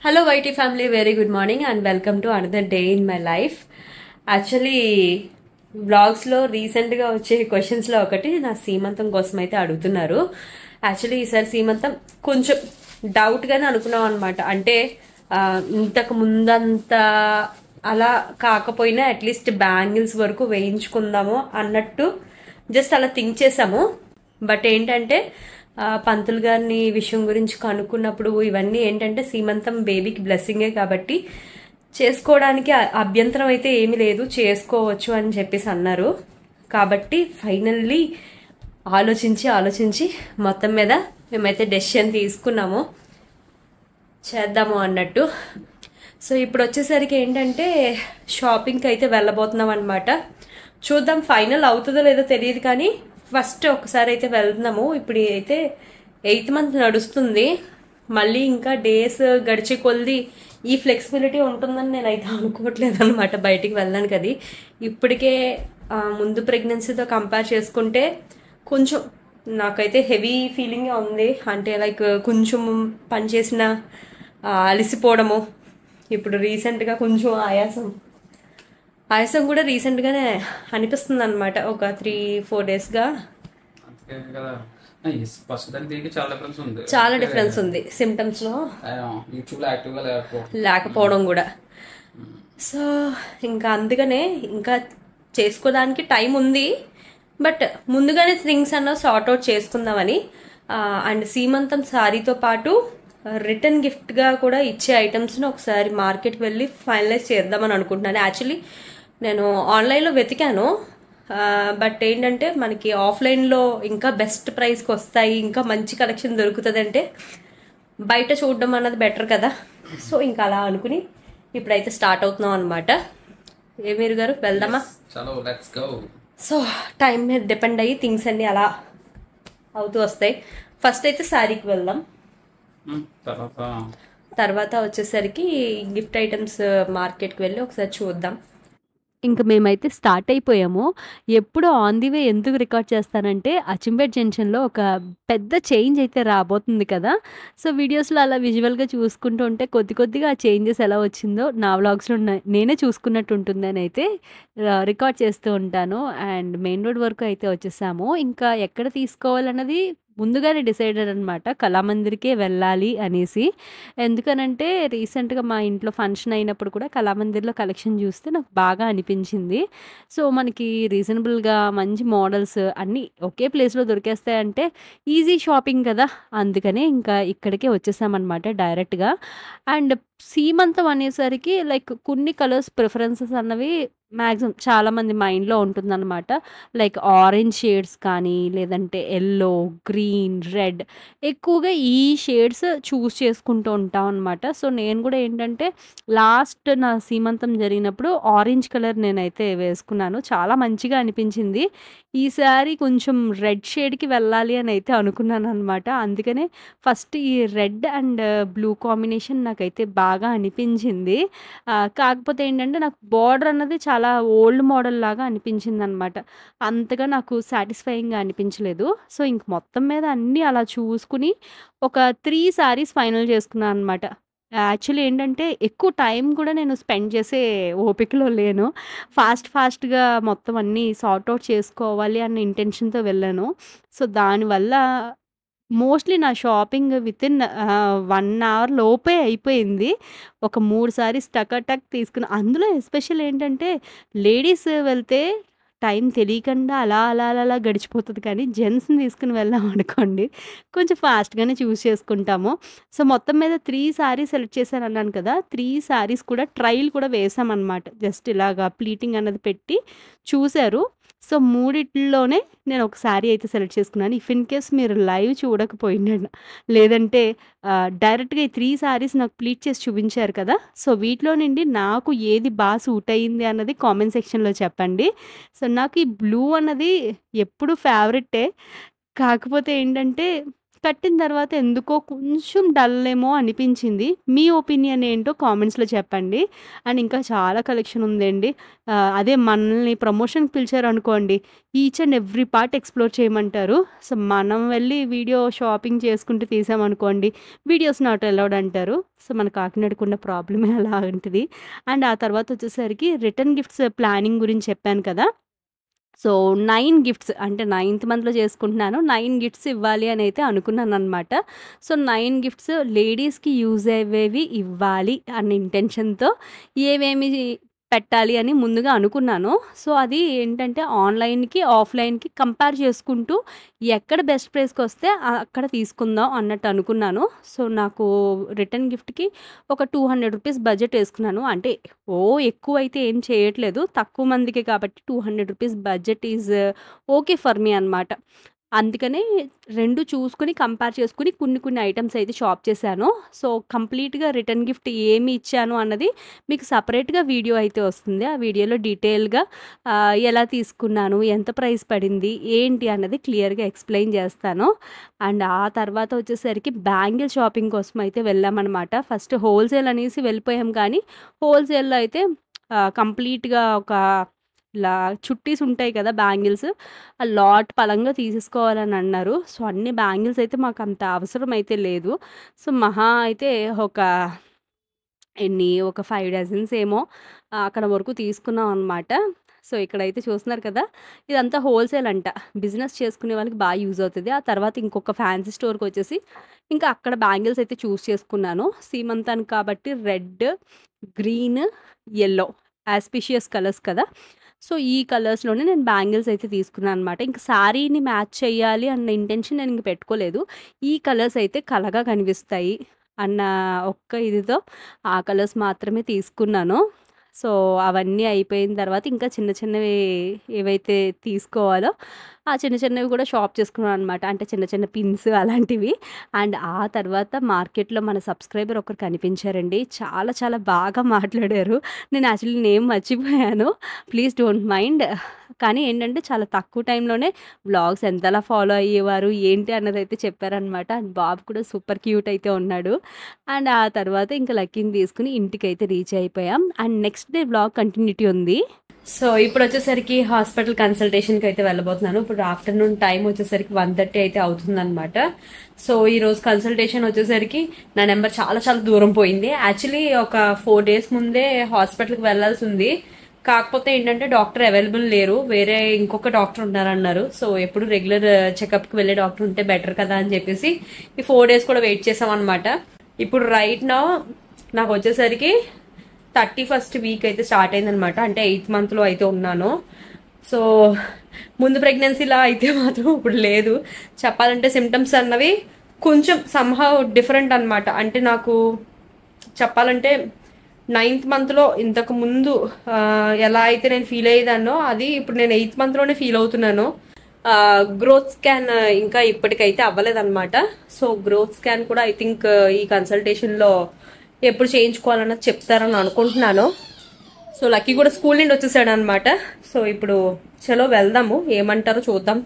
Hello YT family, very good morning and welcome to another day in my life. Actually blogs లో recent గా వచ్చే questions లో ఒకటి నా సీమంతం కోసం అయితే అడుగుతున్నారు. యాక్చువల్లీ ఈసారి సీమంతం కొంచెం డౌట్ గానే అనుకున్నాం అనమాట. అంటే ఇంతకు ముందంత అలా కాకపోయినా అట్లీస్ట్ బ్యాంగిల్స్ వరకు వేయించుకుందాము అన్నట్టు జస్ట్ అలా థింక్ చేసాము. బట్ ఏంటంటే పంతులు గారిని విషయం గురించి కనుక్కున్నప్పుడు ఇవన్నీ ఏంటంటే సీమంతం బేబీకి బ్లెస్సింగే కాబట్టి చేసుకోవడానికి అభ్యంతరం అయితే ఏమీ లేదు, చేసుకోవచ్చు అని చెప్పేసి అన్నారు. కాబట్టి ఫైనల్లీ ఆలోచించి మొత్తం మీద మేమైతే డెసిషన్ తీసుకున్నాము, చేద్దాము అన్నట్టు. సో ఇప్పుడు వచ్చేసరికి ఏంటంటే షాపింగ్కి అయితే వెళ్ళబోతున్నాం అనమాట. చూద్దాం ఫైనల్ అవుతుందో లేదో తెలియదు, కానీ ఫస్ట్ ఒకసారి అయితే వెళ్తున్నాము. ఇప్పుడు అయితే 8th మంత్ నడుస్తుంది, మళ్ళీ ఇంకా డేస్ గడిచే కొద్ది ఈ ఫ్లెక్సిబిలిటీ ఉంటుందని నేనైతే అనుకోవట్లేదు అనమాట బయటికి వెళ్ళడానికి. అది ఇప్పటికే ముందు ప్రెగ్నెన్సీతో కంపేర్ చేసుకుంటే కొంచెం నాకైతే హెవీ ఫీలింగ్ ఉంది. అంటే లైక్ కొంచెం పని చేసిన అలసిపోవడము, ఇప్పుడు రీసెంట్గా కొంచెం ఆయాసం కూడా రీసెంట్గానే అనిపిస్తుంది అనమాట. ఒక 3-4 డేస్గా చాలా డిఫరెన్స్ ఉంది సిమ్టమ్స్ లో, లేకపోవడం కూడా. సో ఇంకా అందుకనే ఇంకా చేసుకోవడానికి టైం ఉంది, బట్ ముందుగానే థింగ్స్ అన్న సార్ట్ అవుట్ చేసుకుందామని. అండ్ సీమంతం సారీతో పాటు రిటర్న్ గిఫ్ట్ గా కూడా ఇచ్చే ఐటమ్స్ ని ఒకసారి మార్కెట్ వెళ్ళి ఫైనలైజ్ చేద్దామని అనుకుంటున్నాను. యాక్చువల్లీ నేను ఆన్లైన్లో వెతికాను, బట్ ఏంటంటే మనకి ఆఫ్లైన్లో ఇంకా బెస్ట్ ప్రైస్కి వస్తాయి, ఇంకా మంచి కలెక్షన్ దొరుకుతుంది అంటే బయట చూడడం అన్నది బెటర్ కదా. సో ఇంకా అలా అనుకుని ఇప్పుడైతే స్టార్ట్ అవుతున్నాం అనమాట. మీరు గారు వెళ్దామా? సో టైం మీద డిపెండ్ అయ్యి థింగ్స్ అన్ని అలా అవుతూ వస్తాయి. ఫస్ట్ అయితే శారీకి వెళ్దాం, తర్వాత వచ్చేసరికి గిఫ్ట్ ఐటమ్స్ మార్కెట్కి వెళ్ళి ఒకసారి చూద్దాం. ఇంకా మేమైతే స్టార్ట్ అయిపోయాము. ఎప్పుడు ఆన్ ది వే ఎందుకు రికార్డ్ చేస్తానంటే అచ్చంపేట జంక్షన్లో ఒక పెద్ద చేంజ్ అయితే రాబోతుంది కదా. సో వీడియోస్లో అలా విజువల్గా చూసుకుంటూ ఉంటే కొద్దిగా ఆ చేంజెస్ ఎలా వచ్చిందో నా వ్లాగ్స్లో నేనే చూసుకున్నట్టు ఉంటుందని అయితే రికార్డ్ చేస్తూ ఉంటాను. అండ్ మెయిన్ రోడ్ వరకు అయితే వచ్చేసాము. ఇంకా ఎక్కడ తీసుకోవాలన్నది ముందుగానే డిసైడెడ్ అనమాట, కళామందిర్కే వెళ్ళాలి అనేసి. ఎందుకనంటే రీసెంట్గా మా ఇంట్లో ఫంక్షన్ అయినప్పుడు కూడా కళామందిర్లో కలెక్షన్ చూస్తే నాకు బాగా అనిపించింది. సో మనకి రీజనబుల్గా మంచి మోడల్స్ అన్నీ ఒకే ప్లేస్లో దొరికేస్తాయంటే ఈజీ షాపింగ్ కదా. అందుకనే ఇంకా ఇక్కడికే వచ్చేసామన్నమాట డైరెక్ట్గా. అండ్ సీమంతం అనేసరికి లైక్ కొన్ని కలర్స్ ప్రిఫరెన్సెస్ అన్నవి మ్యాక్సిమం చాలామంది మైండ్లో ఉంటుందన్నమాట. లైక్ ఆరెంజ్ షేడ్స్ కానీ, లేదంటే ఎల్లో, గ్రీన్, రెడ్, ఎక్కువగా ఈ షేడ్స్ చూస్ చేసుకుంటూ ఉంటాం అనమాట. సో నేను కూడా ఏంటంటే లాస్ట్ నా సీమంతం జరిగినప్పుడు ఆరెంజ్ కలర్ నేనైతే వేసుకున్నాను, చాలా మంచిగా అనిపించింది. ఈసారి కొంచెం రెడ్ షేడ్కి వెళ్ళాలి అని అయితే అనుకున్నాను అనమాట. అందుకనే ఫస్ట్ ఈ రెడ్ అండ్ బ్లూ కాంబినేషన్ నాకైతే బాగా అనిపించింది. కాకపోతే ఏంటంటే నాకు బార్డర్ అన్నది చాలా ఓల్డ్ మోడల్ లాగా అనిపించింది అనమాట, అంతగా నాకు సాటిస్ఫైయింగ్గా అనిపించలేదు. సో ఇంక మొత్తం మీద అన్నీ అలా చూసుకుని ఒక 3 సారీస్ ఫైనల్ చేసుకున్నాను అనమాట. యాక్చువల్లీ ఏంటంటే ఎక్కువ టైం కూడా నేను స్పెండ్ చేసే ఓపికలో లేను. ఫాస్ట్గా మొత్తం అన్నీ సార్ట్ అవుట్ చేసుకోవాలి అన్న ఇంటెన్షన్తో వెళ్ళాను. సో దానివల్ల మోస్ట్లీ నా షాపింగ్ వితిన్ 1 అవర్ లోపే అయిపోయింది. ఒక 3 సారీస్ టక్ తీసుకున్నా. అందులో ఎస్పెషల్ ఏంటంటే లేడీస్ వెళ్తే టైం తెలియకుండా అలా గడిచిపోతుంది, కానీ జెంట్స్ని తీసుకుని వెళ్ళామనుకోండి కొంచెం ఫాస్ట్గానే చూస్ చేసుకుంటాము. సో మొత్తం మీద 3 సారీస్ సెలెక్ట్ చేశాను అన్నాను కదా. 3 సారీస్ కూడా ట్రయల్ కూడా వేసామన్నమాట. జస్ట్ ఇలాగా ప్లీటింగ్ అన్నది పెట్టి చూశారు. సో మూడిట్లోనే నేను ఒక శారీ అయితే సెలెక్ట్ చేసుకున్నాను. ఇఫ్ ఇన్ కేస్ మీరు లైవ్ చూడకపోయినా, లేదంటే డైరెక్ట్గా ఈ 3 సారీస్ నాకు ప్లీట్ చేసి చూపించారు కదా. సో వీటిలో నుండి నాకు ఏది బాగా సూట్ అయ్యింది అన్నది కామెంట్ సెక్షన్లో చెప్పండి. సో నాకు ఈ బ్లూ అన్నది ఎప్పుడు ఫేవరెటే. కాకపోతే ఏంటంటే కట్టిన తర్వాత ఎందుకో కొంచెం డల్ ఏమో అనిపించింది. మీ ఒపీనియన్ ఏంటో కామెంట్స్‌లో చెప్పండి. అండ్ ఇంకా చాలా కలెక్షన్ ఉందండి. అదే మనల్ని ప్రమోషన్‌కి పిలిచారనుకోండి, each and every part explore చేయమంటారు. సో, మనం వెళ్ళి వీడియో షాపింగ్ చేసుకుంటూ తీసామనుకోండి, వీడియోస్ నాట్ అలౌడ్ అంటారు. సో, మన కాకినాడకున్న ప్రాబ్లమే అలాంటిది. అండ్ ఆ తర్వాత వచ్చేసరికి రిటర్న్ గిఫ్ట్స్ ప్లానింగ్ గురించి చెప్పాను కదా! సో, 9 గిఫ్ట్స్ అంటే 9థ్ మంత్‌లో చేసుకుంటున్నాను. 9 గిఫ్ట్స్ ఇవ్వాలి అని అయితే అనుకున్నాననమాట. సో, 9 గిఫ్ట్స్ లేడీస్‌కి యూజ్ అయ్యేవి ఇవ్వాలి అన్న ఇంటెన్షన్‌తో ఏవేమి పెట్టాలి అని ముందుగా అనుకున్నాను. సో, అది ఏంటంటే ఆన్‌లైన్‌కి, ఆఫ్‌లైన్‌కి కంపేర్ చేసుకుంటూ ఎక్కడ బెస్ట్ ప్రైస్‌కొస్తే అక్కడ తీసుకుందాం అన్నట్టు అనుకున్నాను. సో, నాకు రిటర్న్ గిఫ్ట్‌కి ఒక ₹200 బడ్జెట్ ఏసుకున్నాను. అంటే ఎక్కువైతే ఏం చేయట్లేదు. తక్కువ మందికే కాబట్టి ₹200 budget is okay for me అనమాట. అందుకనే 2 చూసుకొని కంపేర్ చేసుకొని కొన్ని ఐటెమ్స్ అయితే షాప్ చేశాను. సో, కంప్లీట్‌గా రిటర్న్ గిఫ్ట్ ఏమి ఇచ్చాను అన్నది మీకు సెపరేట్‌గా వీడియో అయితే వస్తుంది. ఆ వీడియోలో డీటెయిల్‌గా ఎలా తీసుకున్నాను, ఎంత ప్రైస్ పడింది, ఏంటి అన్నది క్లియర్‌గా ఎక్స్‌ప్లెయిన్ చేస్తాను. అండ్ ఆ తర్వాత వచ్చేసరికి బ్యాంగిల్ షాపింగ్ కోసం అయితే వెళ్ళామనమాట. ఫస్ట్ హోల్‌సేల్ అనేసి వెళ్ళిపోయాం కానీ, హోల్‌సేల్‌లో అయితే కంప్లీట్‌గా ఒక ఇలా చుట్టీస్ ఉంటాయి కదా బ్యాంగిల్స్, ఆ లాట్ పలంగా తీసేసుకోవాలని అన్నారు. సో, అన్ని బ్యాంగిల్స్ అయితే మాకు అంత అవసరం అయితే లేదు. సో, మహా అయితే ఒక 5 డజన్స్ ఏమో అక్కడ వరకు తీసుకున్నాం అనమాట. సో, ఇక్కడైతే చూస్తున్నారు కదా! ఇదంతా హోల్‌సేల్ అంట. బిజినెస్ చేసుకునే వాళ్ళకి బాగా యూజ్ అవుతది. ఆ తర్వాత ఇంకొక ఫ్యాన్సీ స్టోర్‌కొచ్చేసి ఇంకా అక్కడ బ్యాంగిల్స్ అయితే చూస్ చేసుకున్నాను. సీమంతానికి కాబట్టి red, green, yellow auspicious colours కదా! సో, ఈ కలర్స్‌లోనే నేను బ్యాంగిల్స్ అయితే తీసుకున్నాను అనమాట. ఇంక శారీని మ్యాచ్ చేయాలి అన్న ఇంటెన్షన్ నేను ఇంక పెట్టుకోలేదు. ఈ కలర్స్ అయితే కళగా కనిపిస్తాయి అన్న ఒక్క ఇదితో ఆ కలర్స్ మాత్రమే తీసుకున్నాను. సో, అవన్నీ అయిపోయిన తర్వాత ఇంకా చిన్నవి ఏవైతే తీసుకోవాలో ఆ చిన్నవి కూడా షాప్ చేసుకున్నాను అనమాట. అంటే చిన్న పిన్స్ అలాంటివి. అండ్ ఆ తర్వాత మార్కెట్‌లో మన సబ్స్క్రైబర్ ఒకరు కనిపించారండి. చాలా బాగా మాట్లాడారు. నేను యాక్చువల్లీ నేమ్ మర్చిపోయాను. Please don't mind. కానీ ఏంటంటే చాలా తక్కువ టైంలోనే వ్లాగ్స్ ఎంతలా ఫాలో అయ్యేవారు, ఏంటి అన్నదైతే చెప్పారనమాట. అండ్ బాబు కూడా సూపర్ క్యూట్ అయితే ఉన్నాడు. అండ్ ఆ తర్వాత ఇంకా లక్కీని తీసుకుని ఇంటికైతే రీచ్ అయిపోయాం. And next day vlog continuity ఉంది. సో, ఇప్పుడు వచ్చేసరికి హాస్పిటల్ కన్సల్టేషన్కి అయితే వెళ్ళబోతున్నాను. ఇప్పుడు ఆఫ్టర్నూన్ టైం వచ్చేసరికి 1:30 అయితే అవుతుందన్నమాట. సో, ఈ రోజు కన్సల్టేషన్ వచ్చేసరికి నా నెంబర్ చాలా దూరం పోయింది. యాక్చువల్లీ ఒక 4 days ముందే హాస్పిటల్కి వెళ్లాల్సి ఉంది. కాకపోతే ఏంటంటే డాక్టర్ అవైలబుల్ లేరు, వేరే ఇంకొక డాక్టర్ ఉన్నారన్నారు. సో, ఎప్పుడు రెగ్యులర్ చెకప్కి వెళ్ళే డాక్టర్ ఉంటే బెటర్ కదా అని చెప్పేసి ఈ 4 days కూడా వెయిట్ చేసాం అనమాట. ఇప్పుడు రైట్ నౌ నాకు వచ్చేసరికి 31st వీక్ అయితే స్టార్ట్ అయిందనమాట. అంటే 8th monthలో అయితే ఉన్నాను. సో, ముందు ప్రెగ్నెన్సీలా అయితే మాత్రం ఇప్పుడు లేదు. చెప్పాలంటే సిమ్టమ్స్ అన్నవి కొంచెం సమ్హౌ డిఫరెంట్ అనమాట. అంటే నాకు చెప్పాలంటే 9th monthలో ఇంతకు ముందు ఎలా అయితే నేను ఫీల్ అయ్యేదానో అది ఇప్పుడు నేను 8th monthలోనే ఫీల్ అవుతున్నాను. గ్రోత్ స్కాన్ ఇంకా ఇప్పటికైతే అవ్వలేదన్నమాట. సో, గ్రోత్ స్కాన్ కూడా ఐ థింక్ ఈ కన్సల్టేషన్లో ఎప్పుడు చేయించుకోవాలన్నది చెప్తారని అనుకుంటున్నాను. సో, లక్కీ కూడా స్కూల్ నుండి వచ్చేసాడు అనమాట. సో, ఇప్పుడు చలో వెళ్దాము, ఏమంటారో చూద్దాం.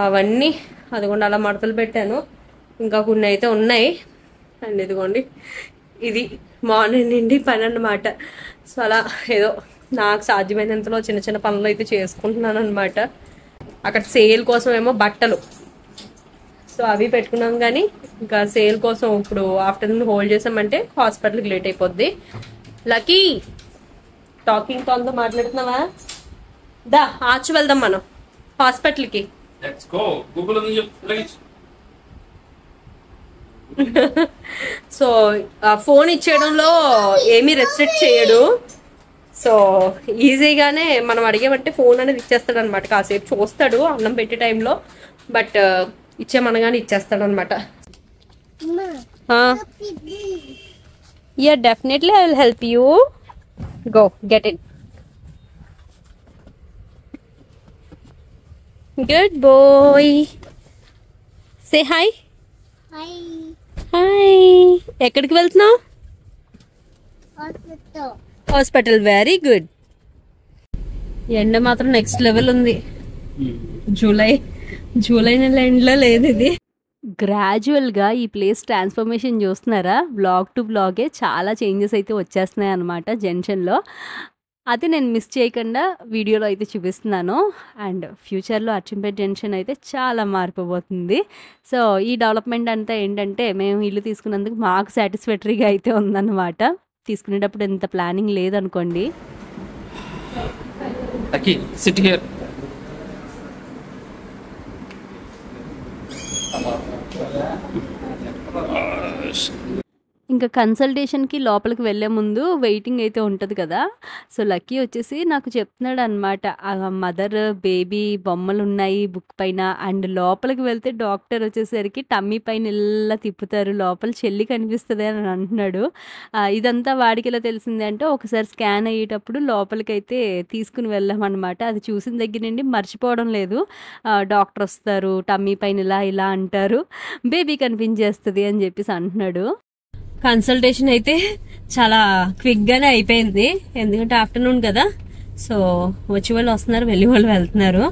అవన్నీ అదిగోండి అలా మడతలు పెట్టాను. ఇంకా కొన్ని అయితే ఉన్నాయి. అండ్ ఇదిగోండి ఇది మార్నింగ్ నుండి పని అన్నమాట. సో, అలా ఏదో నాకు సాధ్యమైనంతలో చిన్న పనులు అయితే చేసుకుంటున్నాను అనమాట. అక్కడ సేల్ కోసం ఏమో బట్టలు, సో అవి పెట్టుకున్నాం. కానీ ఇంకా సేల్ కోసం ఇప్పుడు ఆఫ్టర్నూన్ హోల్డ్ చేసామంటే హాస్పిటల్కి లేట్ అయిపోద్ది. లక్కీ టాకింగ్ టాన్తో మాట్లాడుతున్నావా? దా ఆచి వెళ్దాం మనం హాస్పిటల్కి. సో, ఫోన్ ఇచ్చేయడంలో ఏమీ రెస్ట్రిక్ట్ చేయడు. సో, ఈజీగానే మనం అడిగామంటే ఫోన్ అనేది ఇచ్చేస్తాడు అనమాట. కాసేపు చూస్తాడు అన్నం పెట్టే టైంలో, బట్ ఇచ్చేమనగానే ఇచ్చేస్తాడు అనమాట. Yeah, definitely I will help you. Go get it. Good boy. Say hi. Hi. ఎక్కడికి వెళ్తున్నావు? హాస్పిటల్. Very good. ఎండ మాత్రం నెక్స్ట్ లెవెల్ ఉంది. జూలై నెల ఎండ్లో లేదు ఇది. గ్రాడ్యువల్‌గా ఈ ప్లేస్ ట్రాన్స్‌ఫర్మేషన్ చూస్తున్నారా? వ్లాగ్ టు వ్లాగే చాలా చేంజెస్ అయితే వచ్చేస్తున్నాయన్నమాట జంక్షన్‌లో. అది నేను మిస్ చేయకుండా వీడియోలో అయితే చూపిస్తున్నాను. అండ్ ఫ్యూచర్‌లో అచ్చంపేట జంక్షన్ అయితే చాలా మారిపోబోతుంది. సో, ఈ డెవలప్‌మెంట్ అంతా ఏంటంటే మేము ఇల్లు తీసుకున్నందుకు మాకు సాటిస్ఫాక్టరీగా అయితే ఉందన్నమాట. తీసుకునేటప్పుడు ఇంత ప్లానింగ్ లేదనుకోండి. Aki, sit here. ఇంకా కన్సల్టేషన్‌కి లోపలికి వెళ్ళే ముందు వెయిటింగ్ అయితే ఉంటది కదా! సో, లక్కీ వచ్చేసి నాకు చెప్తున్నాడనమాట. మదర్, బేబీ బొమ్మలున్నాయి బుక్ పైన. అండ్ లోపలికి వెళ్తే డాక్టర్ వచ్చేసరికి టమ్మీ పైన ఇలా తిప్పుతారు. లోపల చెల్లి కనిపిస్తది అని అంటున్నాడు. ఇదంతా వాడికెలా తెలిసింది అంటే ఒకసారి స్కాన్ అయ్యేటప్పుడు లోపలికైతే తీసుకొని వెళ్ళామనమాట. అది చూసిన దగ్గర నుండి మర్చిపోవడం లేదు. డాక్టర్ వస్తారు, టమ్మీ పైన ఇలా ఇలా అంటారు. బేబీ కనిపించేస్తది అని చెప్పేసి అంటున్నాడు. కన్సల్టేషన్ అయితే చాలా క్విక్ గానే అయిపోయింది, ఎందుకంటే ఆఫ్టర్నూన్ కదా. సో వచ్చే వాళ్ళు వస్తున్నారు, వెళ్ళి వాళ్ళు వెళ్తున్నారు.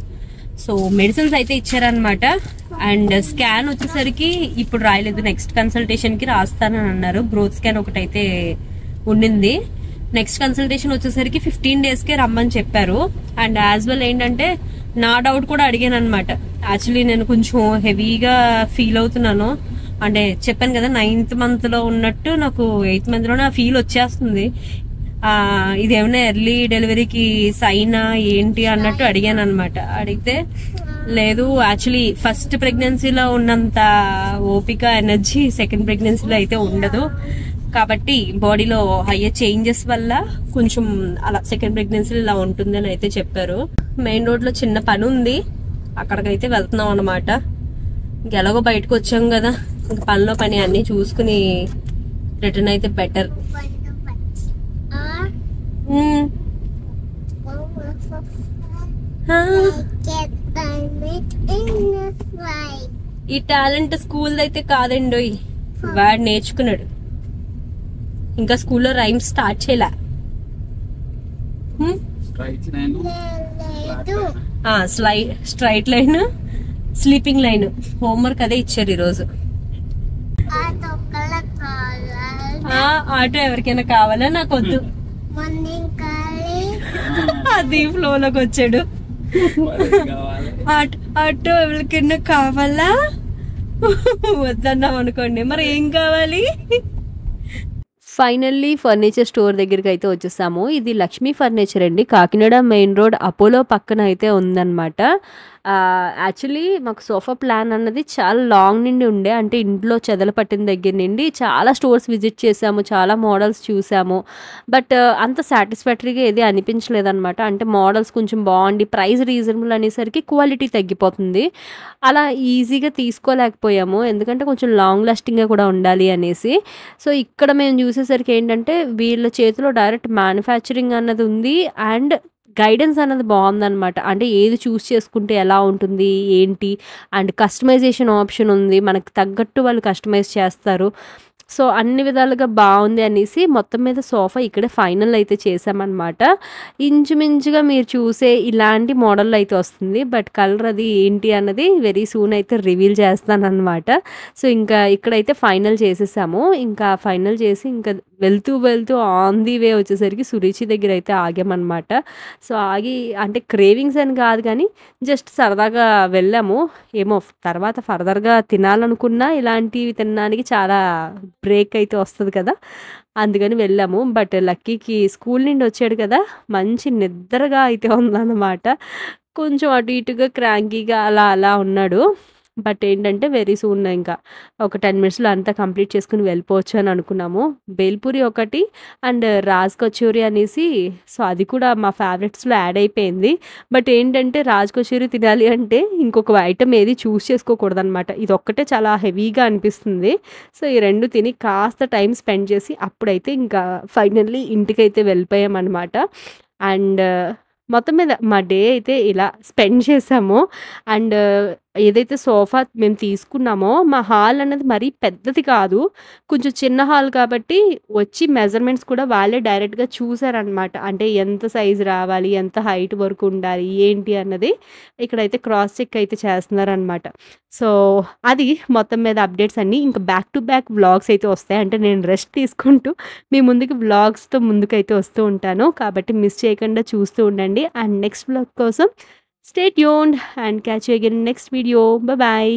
సో మెడిసిన్స్ అయితే ఇచ్చారనమాట. అండ్ స్కాన్ వచ్చేసరికి ఇప్పుడు రాయలేదు, నెక్స్ట్ కన్సల్టేషన్ కి రాస్తానని అన్నారు. గ్రోత్ స్కాన్ ఒకటైతే ఉండింది. నెక్స్ట్ కన్సల్టేషన్ వచ్చేసరికి 15 days కే రమ్మని చెప్పారు. అండ్ యాజ్ వెల్ ఏంటంటే నా డౌట్ కూడా అడిగాను అనమాట. యాక్చువల్లీ నేను కొంచెం హెవీగా ఫీల్ అవుతున్నాను, అంటే చెప్పాను కదా 9th month లో ఉన్నట్టు నాకు 8th month లోనే ఆ ఫీల్ వచ్చేస్తుంది. ఇదేమైనా ఎర్లీ డెలివరీకి సైనా ఏంటి అన్నట్టు అడిగాను అనమాట. అడిగితే లేదు, యాక్చువల్లీ ఫస్ట్ ప్రెగ్నెన్సీలో ఉన్నంత ఓపిక ఎనర్జీ సెకండ్ ప్రెగ్నెన్సీలో అయితే ఉండదు, కాబట్టి బాడీలో హయ్యర్ చేంజెస్ వల్ల కొంచెం అలా సెకండ్ ప్రెగ్నెన్సీలో ఇలా ఉంటుంది అని అయితే చెప్పారు. మెయిన్ రోడ్ లో చిన్న పని ఉంది, అక్కడికైతే వెళ్తున్నాం అనమాట. ఎలాగో బయటకు వచ్చాం కదా, ఇంకా పనిలో పని అన్ని చూసుకుని రిటర్న్ అయితే బెటర్. ఈ టాలెంట్ స్కూల్ అయితే కాదండి, వాడు నేర్చుకున్నాడు. ఇంకా స్కూల్లో రైమ్స్ స్టార్ట్ చేయలే. Straight line, sleeping line homework అదే ఇచ్చారు ఈరోజు. ఆటో ఎవరికైనా కావాలా? నాకు వద్దు. అది ఫ్లోలోకి వచ్చాడు. ఆటో ఎవరికైనా కావాలా? వద్దన్నాం అనుకోండి, మరి ఏం కావాలి? ఫైనల్లీ ఫర్నిచర్ స్టోర్ దగ్గరికి అయితే వచ్చేసాము. ఇది లక్ష్మీ ఫర్నిచర్ అండి, కాకినాడ మెయిన్ రోడ్ అపోలో పక్కన అయితే ఉందన్నమాట. యాక్చువల్లీ మాకు సోఫా ప్లాన్ అన్నది చాలా లాంగ్ నుండి ఉండే, అంటే ఇంట్లో చెదలు పట్టిన దగ్గర నుండి చాలా స్టోర్స్ విజిట్ చేసాము, చాలా మోడల్స్ చూసాము. బట్ అంత సాటిస్ఫాక్టరీగా ఏది అనిపించలేదన్నమాట. అంటే మోడల్స్ కొంచెం బాగుండి ప్రైస్ రీజనబుల్ అనేసరికి క్వాలిటీ తగ్గిపోతుంది. అలా ఈజీగా తీసుకోలేకపోయాము, ఎందుకంటే కొంచెం లాంగ్ లాస్టింగ్గా కూడా ఉండాలి అనేసి. సో ఇక్కడ మేము చూసేసరికి ఏంటంటే వీళ్ళ చేతిలో డైరెక్ట్ మ్యానుఫ్యాక్చరింగ్ అన్నది ఉంది, అండ్ గైడెన్స్ అన్నది బాగుందనమాట. అంటే ఏది చూస్ చేసుకుంటే ఎలా ఉంటుంది ఏంటి, అండ్ కస్టమైజేషన్ ఆప్షన్ ఉంది, మనకు తగ్గట్టు వాళ్ళు కస్టమైజ్ చేస్తారు. సో అన్ని విధాలుగా బాగుంది అనేసి మొత్తం మీద సోఫా ఇక్కడే ఫైనల్ అయితే చేసామన్నమాట. ఇంచుమించుగా మీరు చూసే ఇలాంటి మోడల్ అయితే వస్తుంది, బట్ కలర్ అది ఏంటి అన్నది వెరీ సూన్ అయితే రివీల్ చేస్తానన్నమాట. సో ఇంకా ఇక్కడైతే ఫైనల్ చేసేసాము. ఇంకా ఫైనల్ చేసి ఇంకా వెళ్తూ ఆన్ ది వే వచ్చేసరికి సురుచి దగ్గర అయితే ఆగామన్నమాట. సో ఆగి అంటే క్రేవింగ్స్ అని కాదు కానీ జస్ట్ సరదాగా వెళ్ళాము. ఏమో తర్వాత ఫర్దర్గా తినాలనుకున్నా ఇలాంటివి తినడానికి చాలా బ్రేక్ అయితే వస్తుంది కదా, అందుకని వెళ్ళాము. బట్ లక్కీకి స్కూల్ నుండి వచ్చాడు కదా, మంచి నిద్రగా అయితే ఉందన్నమాట. కొంచెం అటు ఇటుగా క్రాంకీగా అలా ఉన్నాడు. బట్ ఏంటంటే వెరీ సూన్ ఇంకా ఒక 10 minutesలో అంతా కంప్లీట్ చేసుకుని వెళ్ళిపోవచ్చు అని అనుకున్నాము. బేల్పూరి ఒకటి అండ్ రాజ్ కచోరీ అనేసి, సో అది కూడా మా ఫేవరెట్స్లో యాడ్ అయిపోయింది. బట్ ఏంటంటే రాజ్ కచోరీ తినాలి అంటే ఇంకొక ఐటమ్ ఏది చూస్ చేసుకోకూడదు అనమాట. ఇది ఒక్కటే చాలా హెవీగా అనిపిస్తుంది. సో ఈ రెండు తిని కాస్త టైం స్పెండ్ చేసి అప్పుడైతే ఇంకా ఫైనల్లీ ఇంటికైతే వెళ్ళిపోయామన్నమాట. అండ్ మొత్తం మీద మా డే అయితే ఇలా స్పెండ్ చేసాము. అండ్ ఏదైతే సోఫా మేము తీసుకున్నామో మా హాల్ అనేది మరీ పెద్దది కాదు. కొంచెం చిన్న హాల్ కాబట్టి వచ్చి మెజర్‌మెంట్స్ కూడా వాళ్ళే డైరెక్ట్‌గా చూసారనమాట. అంటే ఎంత సైజ్ రావాలి, ఎంత హైట్ వరకు ఉండాలి, ఏంటి అన్నది ఇక్కడైతే క్రాస్ చెక్ అయితే చేస్తున్నారనమాట. సో, అది మొత్తం మీద అప్డేట్స్ అన్నీ. ఇంకా బ్యాక్ టు బ్యాక్ వ్లాగ్స్ అయితే వస్తాయి. అంటే నేను రెస్ట్ తీసుకుంటూ మీ ముందుకి వ్లాగ్స్‌తో ముందుకైతే వస్తూ ఉంటాను. కాబట్టి మిస్ చేయకుండా చూస్తూ ఉండండి. అండ్ నెక్స్ట్ వ్లాగ్ కోసం stay tuned and catch you again in next video. Bye bye.